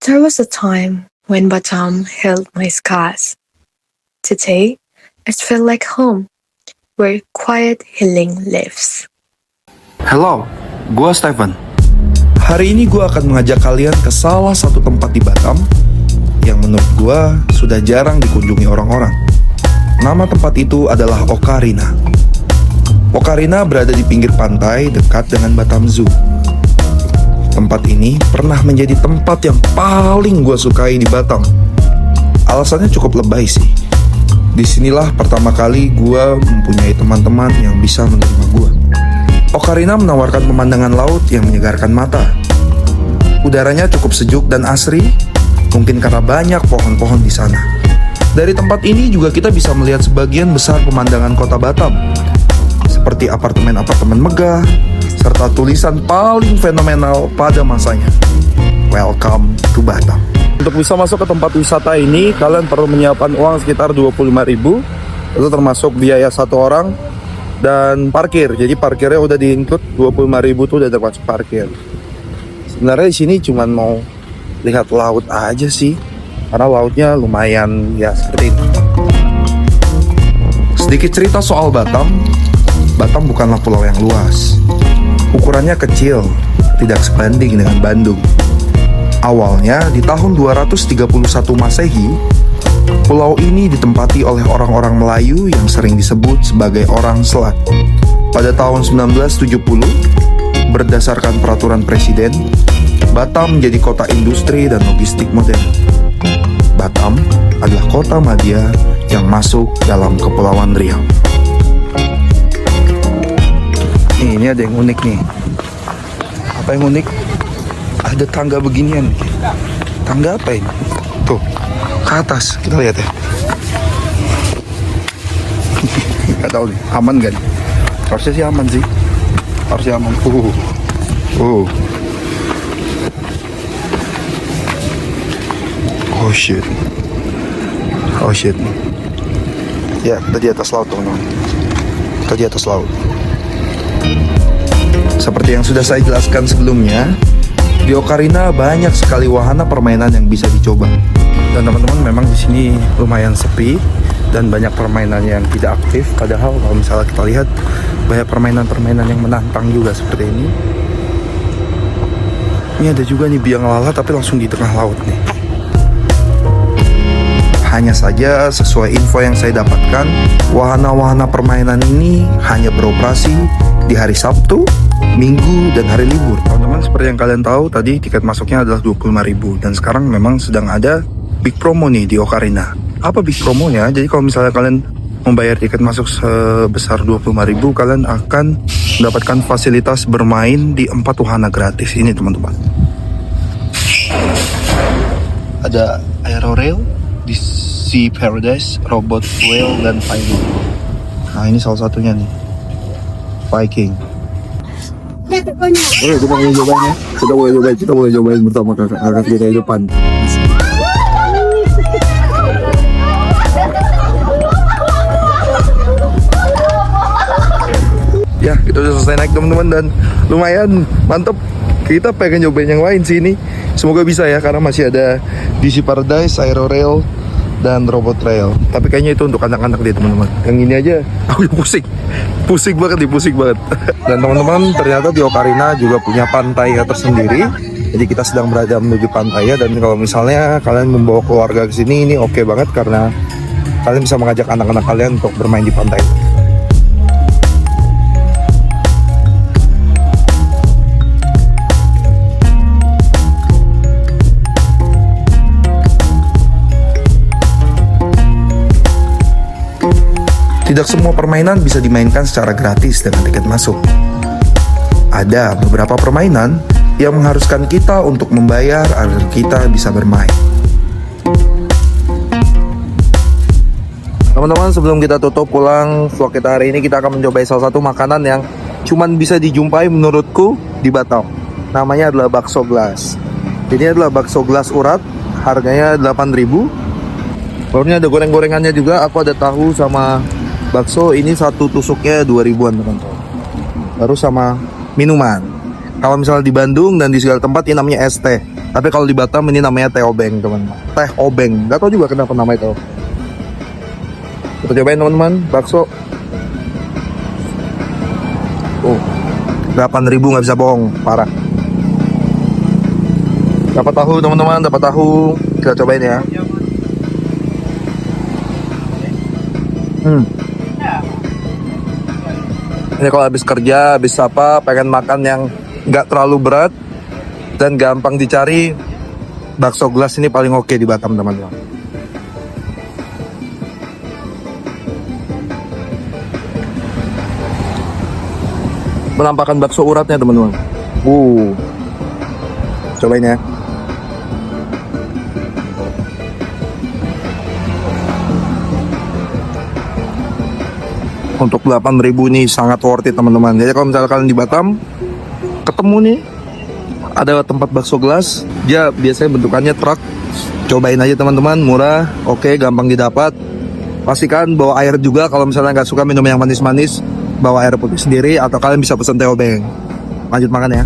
There was a time when Batam held my scars. Today, it felt like home, where quiet healing lives. Hello, gua Steven. Hari ini gua akan mengajak kalian ke salah satu tempat di Batam yang menurut gua sudah jarang dikunjungi orang-orang. Nama tempat itu adalah Ocarina. Ocarina berada di pinggir pantai dekat dengan Batam Zoo. Tempat ini pernah menjadi tempat yang paling gue sukai di Batam. Alasannya cukup lebay sih. Disinilah pertama kali gue mempunyai teman-teman yang bisa menerima gue. Ocarina menawarkan pemandangan laut yang menyegarkan mata. Udaranya cukup sejuk dan asri, mungkin karena banyak pohon-pohon di sana. Dari tempat ini juga kita bisa melihat sebagian besar pemandangan kota Batam, seperti apartemen-apartemen megah, serta tulisan paling fenomenal pada masanya, Welcome to Batam. Untuk bisa masuk ke tempat wisata ini, kalian perlu menyiapkan uang sekitar 25.000. Itu termasuk biaya satu orang dan parkir. Jadi parkirnya udah di-include, 25.000 tuh udah termasuk parkir. Sebenarnya di sini cuma mau lihat laut aja sih, karena lautnya lumayan ya seperti ini. Sedikit cerita soal Batam. Batam bukanlah pulau yang luas. Ukurannya kecil, tidak sebanding dengan Bandung. Awalnya di tahun 231 Masehi, pulau ini ditempati oleh orang-orang Melayu yang sering disebut sebagai orang Selat. Pada tahun 1970, berdasarkan peraturan presiden, Batam menjadi kota industri dan logistik modern. Batam adalah kota madya yang masuk dalam Kepulauan Riau. Nih, ini ada yang unik nih. Apa yang unik? Ada tangga beginian nih. Tangga apa ini? Tuh, ke atas. Kita lihat ya. Gak tahu nih, aman gak nih? Harusnya sih aman sih. Harusnya aman. Oh shit. Oh shit. Ya, kita di atas laut teman-teman. Kita di atas laut. Seperti yang sudah saya jelaskan sebelumnya, di Ocarina banyak sekali wahana permainan yang bisa dicoba. Dan teman-teman, memang di sini lumayan sepi dan banyak permainan yang tidak aktif. Padahal kalau misalnya kita lihat, banyak permainan-permainan yang menantang juga seperti ini. Ini ada juga nih biang lala tapi langsung di tengah laut nih. Hanya saja sesuai info yang saya dapatkan, wahana-wahana permainan ini hanya beroperasi di hari Sabtu, Minggu, dan hari libur. Teman-teman, seperti yang kalian tahu tadi, tiket masuknya adalah 25.000 dan sekarang memang sedang ada big promo nih di Ocarina. Apa big promonya? Jadi kalau misalnya kalian membayar tiket masuk sebesar 25.000, kalian akan mendapatkan fasilitas bermain di 4 wahana gratis ini, teman-teman. Ada Aerorail, di Sea Paradise, Robot Whale, dan Viking. Nah, ini salah satunya nih, Viking. Kita boleh cobain ya. Kita boleh cobain bersama kakak kita di depan. Ya, kita udah selesai naik teman-teman dan lumayan mantep. Kita pengen nyobain yang lain sih ini. Semoga bisa ya, karena masih ada di Sea Paradise, Aerorail, dan Robot Trail. Tapi kayaknya itu untuk anak-anak deh teman-teman. Yang ini aja aku udah pusing banget. Dan teman-teman, ternyata di Ocarina juga punya pantai tersendiri. Jadi kita sedang berada menuju pantai ya. Dan kalau misalnya kalian membawa keluarga ke sini, ini oke banget karena kalian bisa mengajak anak-anak kalian untuk bermain di pantai. Tidak semua permainan bisa dimainkan secara gratis dengan tiket masuk. Ada beberapa permainan yang mengharuskan kita untuk membayar agar kita bisa bermain. Teman-teman, sebelum kita tutup pulang vlog kita hari ini, kita akan mencoba salah satu makanan yang cuman bisa dijumpai menurutku di Batam. Namanya adalah bakso gelas. Ini adalah bakso gelas urat, harganya 8.000. Lalu ini ada goreng-gorengannya juga. Aku ada tahu sama bakso, ini satu tusuknya 2.000-an teman-teman. Baru sama minuman. Kalau misalnya di Bandung dan di segala tempat ini namanya es teh. Tapi kalau di Batam ini namanya teh obeng, teman-teman. Teh obeng, nggak tahu juga kenapa nama itu. Kita cobain teman-teman, bakso. 8.000 nggak bisa bohong, parah. Dapat tahu teman-teman, dapat tahu. Kita cobain ya. Ini kalau habis kerja, habis apa, pengen makan yang nggak terlalu berat dan gampang dicari, bakso gelas ini paling oke di Batam, teman-teman. Penampakan bakso uratnya, teman-teman. Cobain ya. Untuk 8.000 ini sangat worth it, teman-teman. Jadi kalau misalnya kalian di Batam ketemu nih ada tempat bakso gelas, dia biasanya bentukannya truk. Cobain aja teman-teman, murah, oke, gampang didapat. Pastikan bawa air juga kalau misalnya nggak suka minum yang manis-manis, bawa air putih sendiri atau kalian bisa pesen teh obeng. Lanjut makan ya.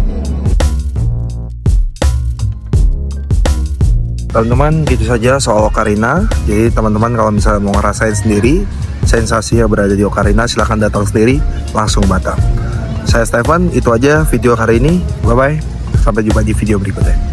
Teman-teman, gitu saja soal Ocarina. Jadi teman-teman kalau misalnya mau ngerasain sendiri sensasi yang berada di Ocarina, silahkan datang sendiri langsung Batam. Saya Stefan, itu aja video hari ini. Bye bye, sampai jumpa di video berikutnya.